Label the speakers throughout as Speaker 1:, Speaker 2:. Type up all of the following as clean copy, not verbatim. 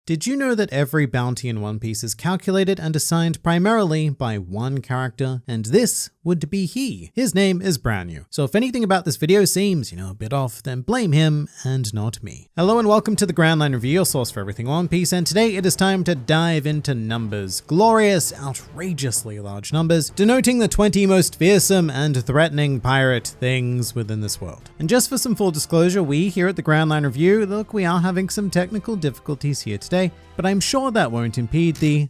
Speaker 1: Did you know that every bounty in One Piece is calculated and assigned primarily by one character? And this would be he. His name is brand new. So if anything about this video seems, a bit off, then blame him and not me. Hello and welcome to the Grand Line Review, your source for everything One Piece, and today it is time to dive into numbers. Glorious, outrageously large numbers, denoting the 20 most fearsome and threatening pirate things within this world. And just for some full disclosure, we here at the Grand Line Review, look, we are having some technical difficulties here today, but I'm sure that won't impede the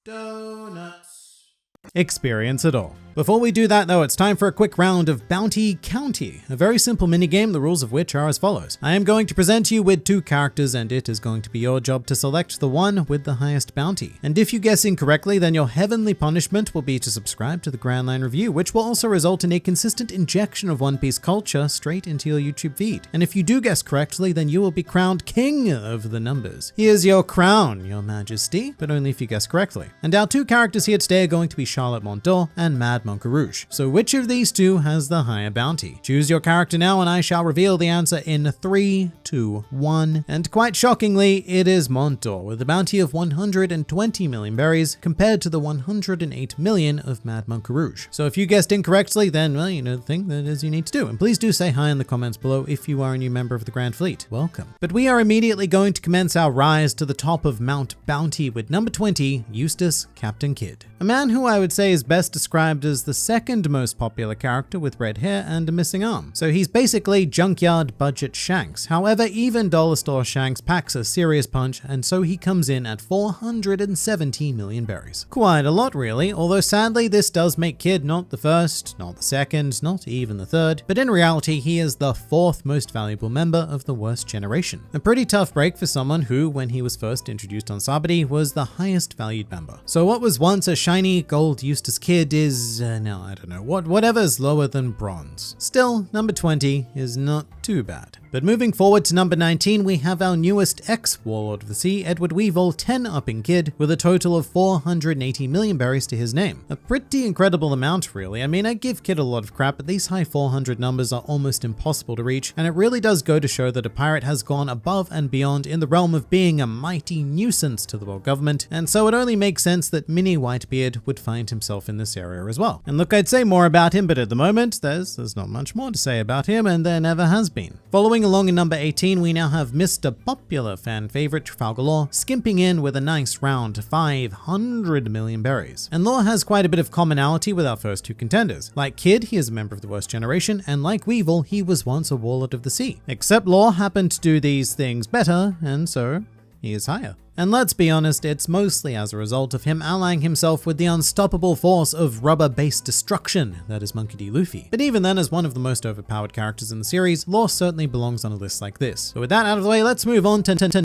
Speaker 1: donuts experience at all. Before we do that though, it's time for a quick round of Bounty County, a very simple minigame, the rules of which are as follows. I am going to present you with two characters and it is going to be your job to select the one with the highest bounty. And if you guess incorrectly, then your heavenly punishment will be to subscribe to the Grand Line Review, which will also result in a consistent injection of One Piece culture straight into your YouTube feed. And if you do guess correctly, then you will be crowned king of the numbers. Here's your crown, your majesty, but only if you guess correctly. And our two characters here today are going to be Charlotte Mondor and Mad Moncarouge. So which of these two has the higher bounty? Choose your character now and I shall reveal the answer in 3, 2, 1. And quite shockingly, it is Mondor with a bounty of 120 million berries compared to the 108 million of Mad Moncarouge. So if you guessed incorrectly, then well, you know the thing that is you need to do. And please do say hi in the comments below if you are a new member of the Grand Fleet. Welcome. But we are immediately going to commence our rise to the top of Mount Bounty with number 20, Eustace Captain Kidd. A man who I would say is best described as the second most popular character with red hair and a missing arm. So he's basically junkyard budget Shanks. However, even dollar store Shanks packs a serious punch, and so he comes in at 470 million berries. Quite a lot really, although sadly this does make Kidd not the first, not the second, not even the third, but in reality he is the fourth most valuable member of the worst generation. A pretty tough break for someone who, when he was first introduced on Sabaody, was the highest valued member. So what was once a shiny gold Eustace Kidd is, no, I don't know, whatever's lower than bronze. Still, number 20 is not too bad. But moving forward to number 19, we have our newest ex-Warlord of the Sea, Edward Weevil, 10-upping Kidd with a total of 480 million berries to his name. A pretty incredible amount really. I mean, I give Kidd a lot of crap, but these high 400 numbers are almost impossible to reach, and it really does go to show that a pirate has gone above and beyond in the realm of being a mighty nuisance to the world government, and so it only makes sense that Mini Whitebeard would find himself in this area as well. And look, I'd say more about him, but at the moment, there's not much more to say about him, and there never has been. Following along in number 18, we now have Mr. Popular fan favorite Trafalgar Law skimping in with a nice round 500 million berries. And Law has quite a bit of commonality with our first two contenders. Like Kidd, he is a member of the worst generation, and like Weevil, he was once a Warlord of the Sea. Except Law happened to do these things better, and so he is higher. And let's be honest, it's mostly as a result of him allying himself with the unstoppable force of rubber-based destruction that is Monkey D. Luffy. But even then, as one of the most overpowered characters in the series, Law certainly belongs on a list like this. So with that out of the way, let's move on to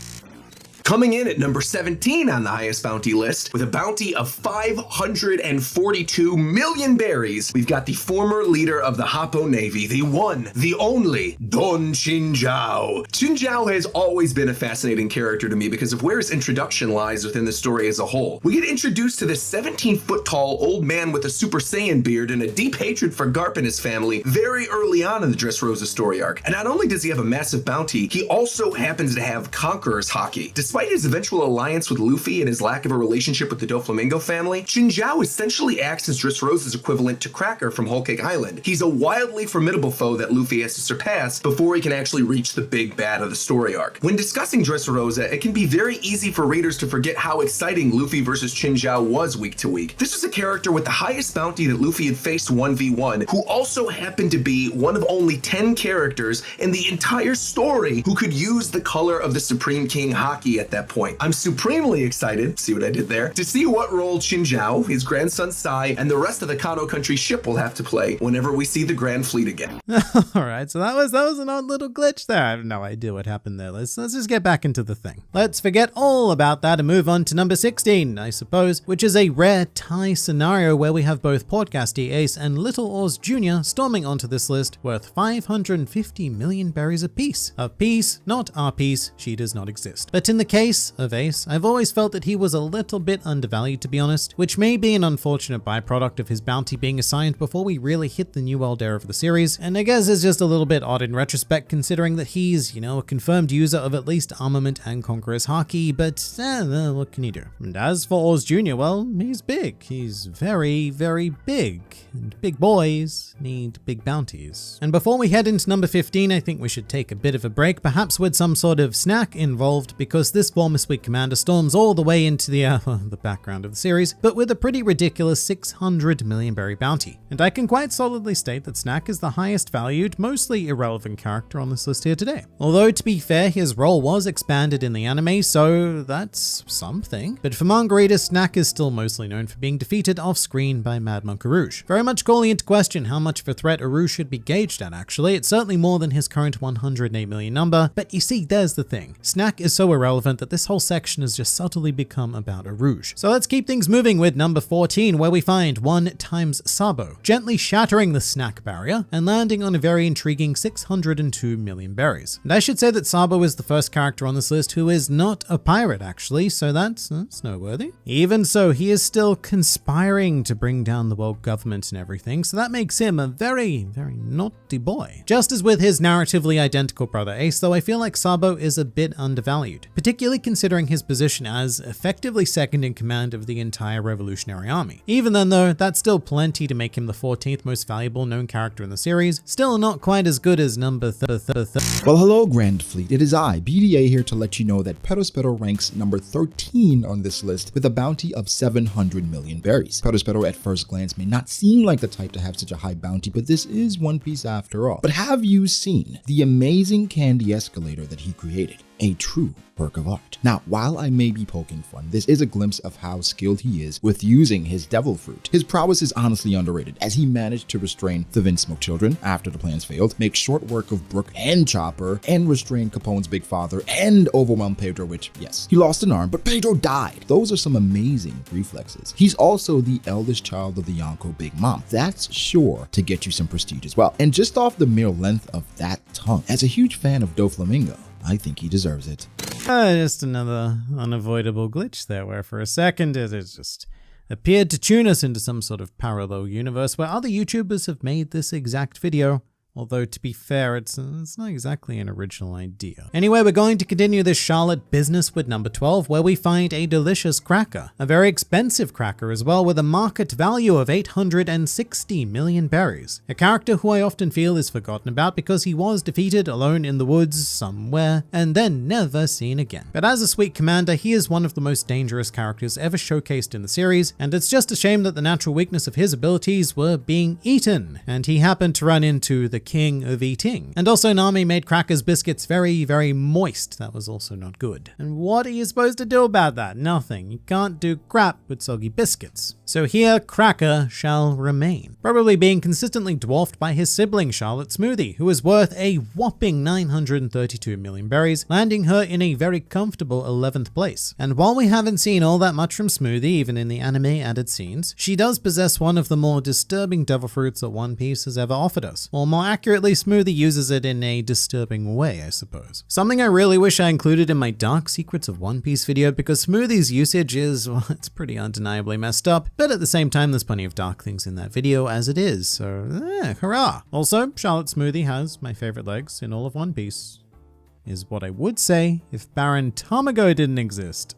Speaker 2: Coming in at number 17 on the highest bounty list, with a bounty of 542 million berries, we've got the former leader of the Hoppo Navy, the one, the only, Don Chinzhou. Chinzhou has always been a fascinating character to me because of where his introduction lies within the story as a whole. We get introduced to this 17-foot-tall old man with a Super Saiyan beard and a deep hatred for Garp and his family very early on in the Dressrosa story arc. And not only does he have a massive bounty, he also happens to have Conqueror's Haki. Despite his eventual alliance with Luffy and his lack of a relationship with the Doflamingo family, Chinzhou essentially acts as Dressrosa's equivalent to Cracker from Whole Cake Island. He's a wildly formidable foe that Luffy has to surpass before he can actually reach the big bad of the story arc. When discussing Dressrosa, it can be very easy for readers to forget how exciting Luffy versus Chinzhou was week to week. This was a character with the highest bounty that Luffy had faced 1v1, who also happened to be one of only 10 characters in the entire story who could use the color of the Supreme King Haki at that point. I'm supremely excited, see what I did there, to see what role Chinzhou, his grandson Sai, and the rest of the Kano Country ship will have to play whenever we see the Grand Fleet again.
Speaker 1: Alright, so that was an odd little glitch there. I have no idea what happened there. Let's just get back into the thing. Let's forget all about that and move on to number 16, I suppose, which is a rare tie scenario where we have both Podcasty Ace and Little Oars Jr. storming onto this list worth 550 million berries apiece. A piece, not our piece, she does not exist. But in the case of Ace, I've always felt that he was a little bit undervalued, to be honest, which may be an unfortunate byproduct of his bounty being assigned before we really hit the new world era of the series, and I guess it's just a little bit odd in retrospect considering that he's, a confirmed user of at least Armament and Conqueror's Haki, but what can you do? And as for Oz Jr., well, he's big. He's very, very big, and big boys need big bounties. And before we head into number 15, I think we should take a bit of a break, perhaps with some sort of snack involved, because this former Sweet Commander storms all the way into the background of the series, but with a pretty ridiculous 600 million berry bounty. And I can quite solidly state that Snack is the highest valued, mostly irrelevant character on this list here today. Although, to be fair, his role was expanded in the anime, so that's something. But for manga readers, Snack is still mostly known for being defeated off-screen by Mad Monk Arouge. Very much calling into question how much of a threat Arouge should be gauged at, actually. It's certainly more than his current 108 million number, but you see, there's the thing. Snack is so irrelevant that this whole section has just subtly become about Arouge. So let's keep things moving with number 14, where we find 1 Sabo, gently shattering the Snack barrier and landing on a very intriguing 602 million berries. And I should say that Sabo is the first character on this list who is not a pirate, actually, so that's noteworthy. Even so, he is still conspiring to bring down the world government and everything, so that makes him a very, very naughty boy. Just as with his narratively identical brother Ace, though, I feel like Sabo is a bit undervalued, particularly considering his position as effectively second in command of the entire Revolutionary Army. Even then, though, that's still plenty to make him the 14th most valuable known character in the series, still not quite as good as number
Speaker 3: Well, hello Grand Fleet, it is I, BDA, here to let you know that Perospero ranks number 13 on this list with a bounty of 700 million berries. Perospero at first glance may not seem like the type to have such a high bounty, but this is One Piece after all. But have you seen the amazing candy escalator that he created? A true work of art. Now, while I may be poking fun, this is a glimpse of how skilled he is with using his devil fruit. His prowess is honestly underrated, as he managed to restrain the Vinsmoke children after the plans failed, make short work of Brook and Chopper, and restrain Capone's big father, and overwhelm Pedro, which, yes, he lost an arm, but Pedro died. Those are some amazing reflexes. He's also the eldest child of the Yonko Big Mom. That's sure to get you some prestige as well. And just off the mere length of that tongue, as a huge fan of Doflamingo, I think he deserves it.
Speaker 1: Just another unavoidable glitch there, where for a second it just appeared to tune us into some sort of parallel universe where other YouTubers have made this exact video. Although, to be fair, it's not exactly an original idea. Anyway, we're going to continue this Charlotte business with number 12, where we find a delicious cracker. A very expensive cracker as well, with a market value of 860 million berries. A character who I often feel is forgotten about because he was defeated alone in the woods somewhere, and then never seen again. But as a Sweet Commander, he is one of the most dangerous characters ever showcased in the series, and it's just a shame that the natural weakness of his abilities were being eaten, and he happened to run into the king of eating. And also Nami made Cracker's biscuits very, very moist. That was also not good. And what are you supposed to do about that? Nothing. You can't do crap with soggy biscuits. So here, Cracker shall remain, probably being consistently dwarfed by his sibling Charlotte Smoothie, who is worth a whopping 932 million berries, landing her in a very comfortable 11th place. And while we haven't seen all that much from Smoothie, even in the anime added scenes, she does possess one of the more disturbing devil fruits that One Piece has ever offered us. Or more accurately, Smoothie uses it in a disturbing way, I suppose. Something I really wish I included in my Dark Secrets of One Piece video, because Smoothie's usage is, well, it's pretty undeniably messed up, but at the same time, there's plenty of dark things in that video as it is, so hurrah. Also, Charlotte Smoothie has my favorite legs in all of One Piece, is what I would say if Baron Tamago didn't exist.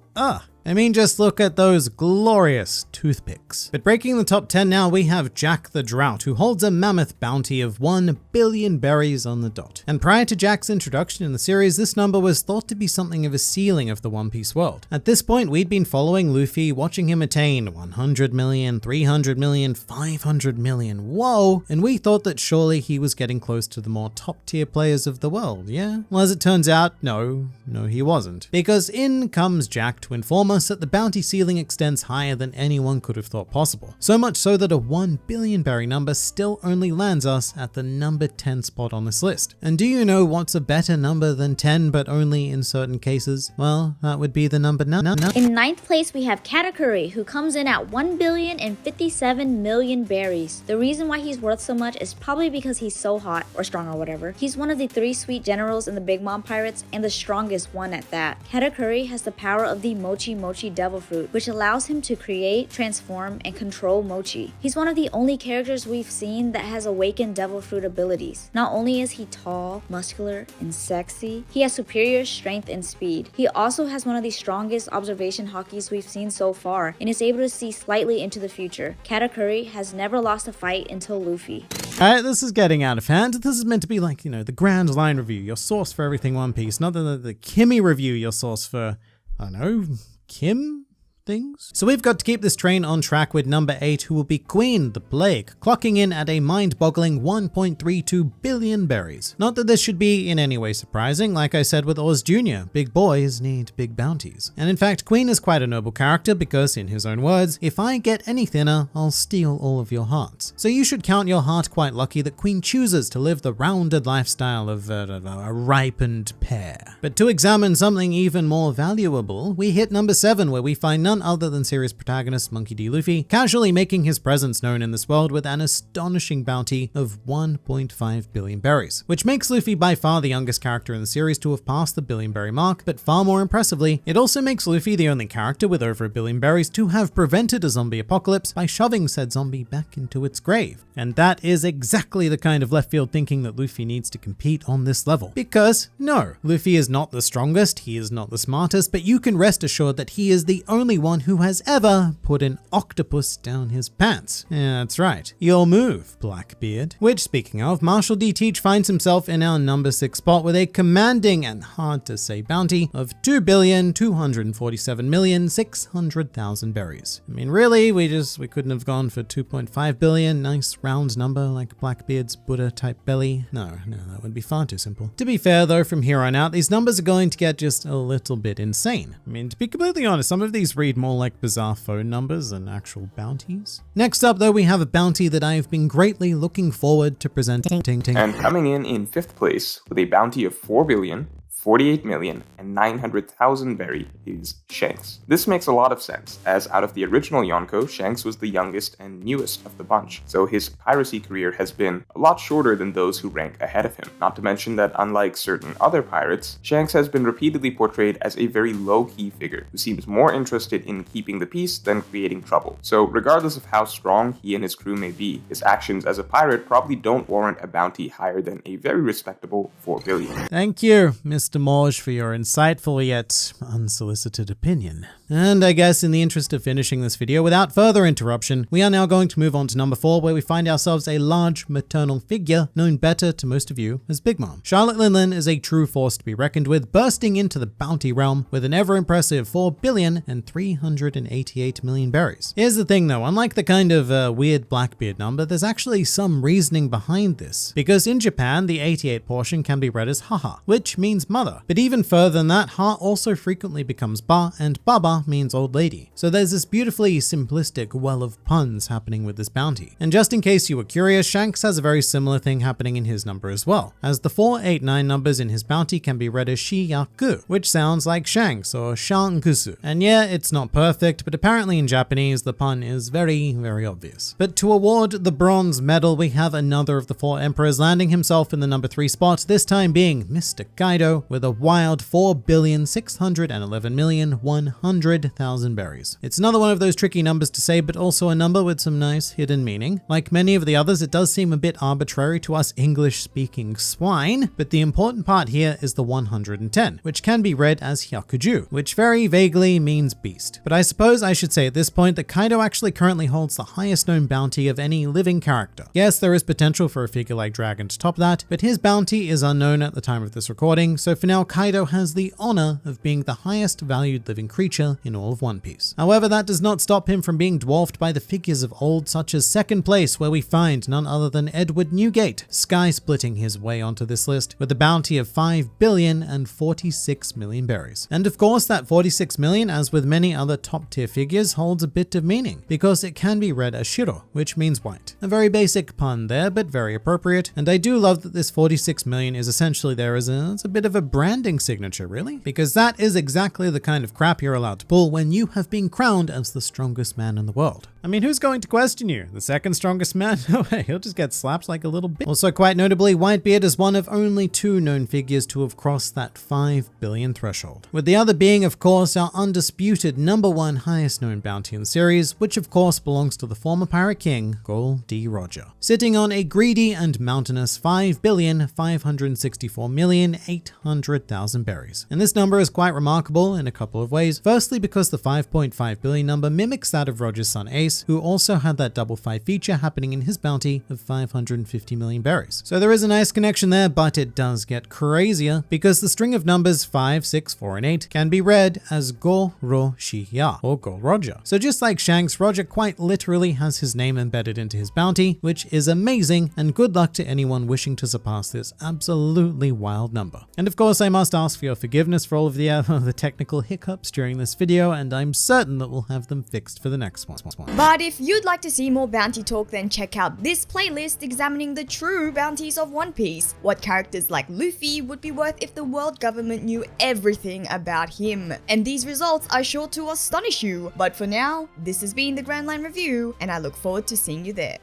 Speaker 1: I mean, just look at those glorious toothpicks. But breaking the top 10 now, we have Jack the Drought, who holds a mammoth bounty of 1 billion berries on the dot. And prior to Jack's introduction in the series, this number was thought to be something of a ceiling of the One Piece world. At this point, we'd been following Luffy, watching him attain 100 million, 300 million, 500 million, whoa! And we thought that surely he was getting close to the more top tier players of the world, yeah? Well, as it turns out, no, he wasn't. Because in comes Jack to inform us us that the bounty ceiling extends higher than anyone could have thought possible. So much so that a 1 billion berry number still only lands us at the number 10 spot on this list. And do you know what's a better number than 10 but only in certain cases? Well, that would be the number 9.
Speaker 4: In 9th place, we have Katakuri, who comes in at 1,057,000,000 berries. The reason why he's worth so much is probably because he's so hot, or strong or whatever. He's one of the 3 sweet generals in the Big Mom Pirates, and the strongest one at that. Katakuri has the power of the Mochi Mochi Devil Fruit, which allows him to create, transform, and control Mochi. He's one of the only characters we've seen that has awakened Devil Fruit abilities. Not only is he tall, muscular, and sexy, he has superior strength and speed. He also has one of the strongest observation hockeys we've seen so far, and is able to see slightly into the future. Katakuri has never lost a fight until Luffy.
Speaker 1: Alright, this is getting out of hand. This is meant to be like, the grand line review, your source for everything One Piece, not the Kimmy review, your source for, I don't know, Kim things? So we've got to keep this train on track with number 8, who will be Queen the Plague, clocking in at a mind-boggling 1.32 billion berries. Not that this should be in any way surprising, like I said with Oz Jr., big boys need big bounties. And in fact, Queen is quite a noble character because, in his own words, if I get any thinner, I'll steal all of your hearts. So you should count your heart quite lucky that Queen chooses to live the rounded lifestyle of a ripened pear. But to examine something even more valuable, we hit number 7, where we find none other than series protagonist Monkey D. Luffy, casually making his presence known in this world with an astonishing bounty of 1.5 billion berries, which makes Luffy by far the youngest character in the series to have passed the billion berry mark, but far more impressively, it also makes Luffy the only character with over 1 billion berries to have prevented a zombie apocalypse by shoving said zombie back into its grave. And that is exactly the kind of left field thinking that Luffy needs to compete on this level. Because, no, Luffy is not the strongest, he is not the smartest, but you can rest assured that he is the only one who has ever put an octopus down his pants. Yeah, that's right. Your move, Blackbeard. Which, speaking of, Marshall D. Teach finds himself in our number 6 spot with a commanding and hard to say bounty of 2,247,600,000 berries. I mean, really, we couldn't have gone for 2.5 billion, nice round number like Blackbeard's Buddha type belly. No, that would be far too simple. To be fair though, from here on out, these numbers are going to get just a little bit insane. I mean, to be completely honest, some of these read more like bizarre phone numbers than actual bounties. Next up though, we have a bounty that I've been greatly looking forward to presenting.
Speaker 5: And coming in 5th place with a bounty of 4,048,900,000 berry is Shanks. This makes a lot of sense, as out of the original Yonko, Shanks was the youngest and newest of the bunch, so his piracy career has been a lot shorter than those who rank ahead of him. Not to mention that unlike certain other pirates, Shanks has been repeatedly portrayed as a very low-key figure who seems more interested in keeping the peace than creating trouble. So regardless of how strong he and his crew may be, his actions as a pirate probably don't warrant a bounty higher than a very respectable 4 billion.
Speaker 1: Thank you, Mr. Morge, for your insightful yet unsolicited opinion. And I guess in the interest of finishing this video without further interruption, we are now going to move on to number 4, where we find ourselves a large maternal figure known better to most of you as Big Mom. Charlotte Linlin is a true force to be reckoned with, bursting into the bounty realm with an ever-impressive 4,388,000,000 berries. Here's the thing though, unlike the kind of weird Blackbeard number, there's actually some reasoning behind this. Because in Japan, the 88 portion can be read as haha, which means mother. But even further than that, ha also frequently becomes ba, and baba means old lady. So there's this beautifully simplistic well of puns happening with this bounty. And just in case you were curious, Shanks has a very similar thing happening in his number as well, as the 4, 8, 9 numbers in his bounty can be read as shiyaku, which sounds like Shanks or shankusu. And yeah, it's not perfect, but apparently in Japanese the pun is very, very obvious. But to award the bronze medal, we have another of the 4 emperors landing himself in the number 3 spot, this time being Mr. Kaido with a wild 4,611,100,000 berries. It's another one of those tricky numbers to say, but also a number with some nice hidden meaning. Like many of the others, it does seem a bit arbitrary to us English-speaking swine, but the important part here is the 110, which can be read as Hyakuju, which very vaguely means beast. But I suppose I should say at this point that Kaido actually currently holds the highest known bounty of any living character. Yes, there is potential for a figure like Dragon to top that, but his bounty is unknown at the time of this recording, so So for now, Kaido has the honor of being the highest valued living creature in all of One Piece. However, that does not stop him from being dwarfed by the figures of old, such as second place, where we find none other than Edward Newgate, sky-splitting his way onto this list with a bounty of 5 billion and 46 million berries. And of course, that 46 million, as with many other top-tier figures, holds a bit of meaning, because it can be read as Shiro, which means white. A very basic pun there, but very appropriate, and I do love that this 46 million is essentially there as a bit of a branding signature, really, because that is exactly the kind of crap you're allowed to pull when you have been crowned as the strongest man in the world. I mean, who's going to question you? The second strongest man? No way, he'll just get slapped like a little bitch. Also, quite notably, Whitebeard is one of only 2 known figures to have crossed that 5 billion threshold, with the other being, of course, our undisputed _1 highest known bounty in the series, which of course belongs to the former pirate king, Gol D. Roger, sitting on a greedy and mountainous 5,564,800,000 berries. And this number is quite remarkable in a couple of ways. Firstly, because the 5.5 billion number mimics that of Roger's son Ace, who also had that double 5 feature happening in his bounty of 550 million berries. So there is a nice connection there, but it does get crazier because the string of numbers 5, 6, 4, and 8 can be read as Go Ro Shi Ya, or Gol Roger. So just like Shanks, Roger quite literally has his name embedded into his bounty, which is amazing, and good luck to anyone wishing to surpass this absolutely wild number. And of course, I must ask for your forgiveness for all of the technical hiccups during this video, and I'm certain that we'll have them fixed for the next one.
Speaker 6: But if you'd like to see more bounty talk, then check out this playlist examining the true bounties of One Piece. What characters like Luffy would be worth if the world government knew everything about him. And these results are sure to astonish you. But for now, this has been the Grand Line Review, and I look forward to seeing you there.